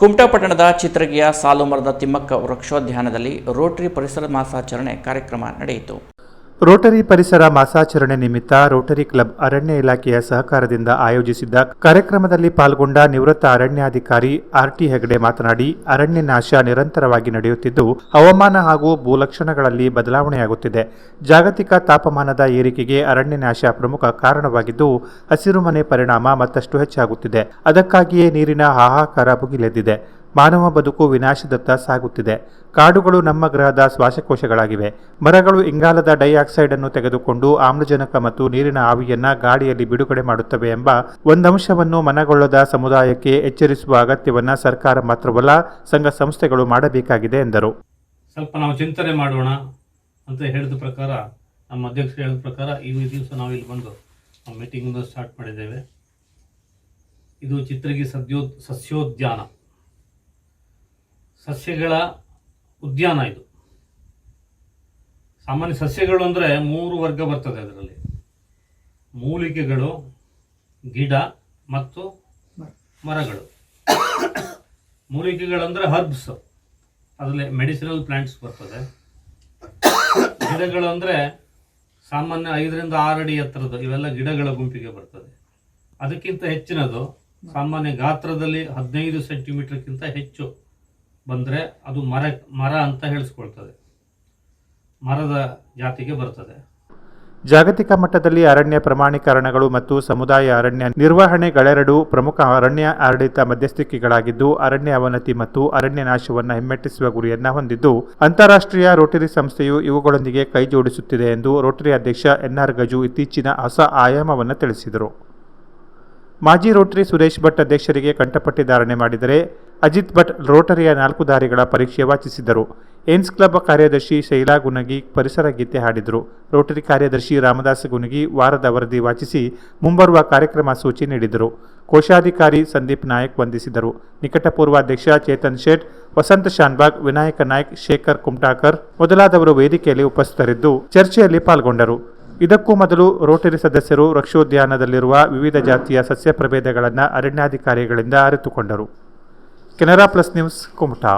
ಕುಮಟಾ ಪಟ್ಟಣದ ಚಿತ್ರಗಿಯ ಸಾಲುಮರದ ತಿಮ್ಮಕ್ಕ ವೃಕ್ಷೋದ್ಯಾನದಲ್ಲಿ ರೋಟರಿ ಪರಿಸರ ಮಾಸಾಚರಣೆ ಕಾರ್ಯಕ್ರಮ ನಡೆಯಿತು. ರೋಟರಿ ಪರಿಸರ ಮಾಸಾಚರಣೆ ನಿಮಿತ್ತ ರೋಟರಿ ಕ್ಲಬ್ ಅರಣ್ಯ ಇಲಾಖೆಯ ಸಹಕಾರದಿಂದ ಆಯೋಜಿಸಿದ್ದ ಕಾರ್ಯಕ್ರಮದಲ್ಲಿ ಪಾಲ್ಗೊಂಡ ನಿವೃತ್ತ ಅರಣ್ಯಾಧಿಕಾರಿ ಆರ್.ಟಿ. ಹೆಗಡೆ ಮಾತನಾಡಿ, ಅರಣ್ಯ ನಾಶ ನಿರಂತರವಾಗಿ ನಡೆಯುತ್ತಿದ್ದು ಹವಾಮಾನ ಹಾಗೂ ಭೂಲಕ್ಷಣಗಳಲ್ಲಿ ಬದಲಾವಣೆಯಾಗುತ್ತಿದೆ. ಜಾಗತಿಕ ತಾಪಮಾನದ ಏರಿಕೆಗೆ ಅರಣ್ಯ ನಾಶ ಪ್ರಮುಖ ಕಾರಣವಾಗಿದ್ದು ಹಸಿರುಮನೆ ಪರಿಣಾಮ ಮತ್ತಷ್ಟು ಹೆಚ್ಚಾಗುತ್ತಿದೆ. ಅದಕ್ಕಾಗಿಯೇ ನೀರಿನ ಹಾಹಾಕಾರ ಭುಗಿಲೆದ್ದಿದೆ. ಮಾನವ ಬದುಕು ವಿನಾಶದತ್ತ ಸಾಗುತ್ತಿದೆ. ಕಾಡುಗಳು ನಮ್ಮ ಗ್ರಹದ ಶ್ವಾಸಕೋಶಗಳಾಗಿವೆ. ಮರಗಳು ಇಂಗಾಲದ ಡೈಆಕ್ಸೈಡ್ ಅನ್ನು ತೆಗೆದುಕೊಂಡು ಆಮ್ಲಜನಕ ಮತ್ತು ನೀರಿನ ಆವಿಯನ್ನ ಗಾಳಿಯಲ್ಲಿ ಬಿಡುಗಡೆ ಮಾಡುತ್ತವೆ ಎಂಬ ಒಂದಂಶವನ್ನು ಮನಗೊಳ್ಳದ ಸಮುದಾಯಕ್ಕೆ ಎಚ್ಚರಿಸುವ ಅಗತ್ಯವನ್ನ ಸರ್ಕಾರ ಮಾತ್ರವಲ್ಲ, ಸಂಘ ಸಂಸ್ಥೆಗಳು ಮಾಡಬೇಕಾಗಿದೆ ಎಂದರು. ಸ್ವಲ್ಪ ನಾವು ಚಿಂತನೆ ಮಾಡೋಣ ಅಂತ ಹೇಳಿದ ಪ್ರಕಾರ, ನಮ್ಮ ಅಧ್ಯಕ್ಷರು ಹೇಳಿದ ಪ್ರಕಾರ ಈ ದಿವಸ ನಾವು ಇಲ್ಲಿ ಬಂದು ಮೀಟಿಂಗ್ ಸ್ಟಾರ್ಟ್ ಮಾಡಿದ್ದೇವೆ. ಇದು ಚಿತ್ರಗಿ ಸಸ್ಯೋದ್ಯಾನ, ಸಸ್ಯಗಳ ಉದ್ಯಾನ. ಇದು ಸಾಮಾನ್ಯ ಸಸ್ಯಗಳು ಅಂದರೆ 3 ವರ್ಗ ಬರ್ತದೆ. ಅದರಲ್ಲಿ ಮೂಲಿಕೆಗಳು, ಗಿಡ ಮತ್ತು ಮರಗಳು. ಮೂಲಿಕೆಗಳಂದರೆ ಹರ್ಬ್ಸ್, ಅದರಲ್ಲಿ ಮೆಡಿಸಿನಲ್ ಪ್ಲಾಂಟ್ಸ್ ಬರ್ತದೆ. ಗಿಡಗಳು ಅಂದರೆ ಸಾಮಾನ್ಯ 5 ರಿಂದ 6 ಅಡಿ ಎತ್ತರದ್ದು, ಇವೆಲ್ಲ ಗಿಡಗಳ ಗುಂಪಿಗೆ ಬರ್ತದೆ. ಅದಕ್ಕಿಂತ ಹೆಚ್ಚಿನದು ಸಾಮಾನ್ಯ ಗಾತ್ರದಲ್ಲಿ 15 ಸೆಂಟಿಮೀಟರ್ಗಿಂತ ಹೆಚ್ಚು ಬಂದರೆ ಅದು ಮರ ಅಂತ ಹೇಳಿಸ್ಕೊಳ್ತದೆ, ಮರದ ಜಾತಿಗೆ ಬರ್ತದೆ. ಜಾಗತಿಕ ಮಟ್ಟದಲ್ಲಿ ಅರಣ್ಯ ಪ್ರಮಾಣೀಕರಣಗಳು ಮತ್ತು ಸಮುದಾಯ ಅರಣ್ಯ ನಿರ್ವಹಣೆಗಳೆರಡೂ ಪ್ರಮುಖ ಅರಣ್ಯ ಆಡಳಿತ ಮಧ್ಯಸ್ಥಿಕೆಗಳಾಗಿದ್ದು ಅರಣ್ಯ ಅವನತಿ ಮತ್ತು ಅರಣ್ಯ ನಾಶವನ್ನು ಹಿಮ್ಮೆಟ್ಟಿಸುವ ಗುರಿಯನ್ನ ಹೊಂದಿದ್ದು ಅಂತಾರಾಷ್ಟ್ರೀಯ ರೋಟರಿ ಸಂಸ್ಥೆಯು ಇವುಗಳೊಂದಿಗೆ ಕೈ ಜೋಡಿಸುತ್ತಿದೆ ಎಂದು ರೋಟರಿ ಅಧ್ಯಕ್ಷ ಎನ್.ಆರ್. ಗಜು ಇತ್ತೀಚಿನ ಹೊಸ ಆಯಾಮವನ್ನು ತಿಳಿಸಿದರು. ಮಾಜಿ ರೋಟರಿ ಸುರೇಶ್ ಭಟ್ ಅಧ್ಯಕ್ಷರಿಗೆ ಕಂಠಪಟ್ಟಿ ಧಾರಣೆ ಮಾಡಿದರೆ, ಅಜಿತ್ ಭಟ್ ರೋಟರಿಯ 4 ದಾರಿಗಳ ಪರೀಕ್ಷೆ ವಾಚಿಸಿದರು. ಏನ್ಸ್ ಕ್ಲಬ್ ಕಾರ್ಯದರ್ಶಿ ಶೈಲಾ ಗುನಗಿ ಪರಿಸರ ಗೀತೆ ಹಾಡಿದರು. ರೋಟರಿ ಕಾರ್ಯದರ್ಶಿ ರಾಮದಾಸ್ ಗುನಗಿ ವಾರದ ವರದಿ ವಾಚಿಸಿ ಮುಂಬರುವ ಕಾರ್ಯಕ್ರಮ ಸೂಚಿ ನೀಡಿದರು. ಕೋಶಾಧಿಕಾರಿ ಸಂದೀಪ್ ನಾಯಕ್ ವಂದಿಸಿದರು. ನಿಕಟ ಪೂರ್ವಾಧ್ಯಕ್ಷ ಚೇತನ್ ಶೇಟ್, ವಸಂತ ಶಾನ್ಬಾಗ್, ವಿನಾಯಕ ನಾಯ್ಕ್, ಶೇಖರ್ ಕುಮಟಾಕರ್ ಮೊದಲಾದವರು ವೇದಿಕೆಯಲ್ಲಿ ಉಪಸ್ಥಿತರಿದ್ದು ಚರ್ಚೆಯಲ್ಲಿ ಪಾಲ್ಗೊಂಡರು. ಇದಕ್ಕೂ ಮೊದಲು ರೋಟರಿ ಸದಸ್ಯರು ವೃಕ್ಷೋದ್ಯಾನದಲ್ಲಿರುವ ವಿವಿಧ ಜಾತಿಯ ಸಸ್ಯ ಪ್ರಭೇದಗಳನ್ನು ಅರಣ್ಯಾಧಿಕಾರಿಗಳಿಂದ ಅರಿತುಕೊಂಡರು. Canara plus news, Kumta.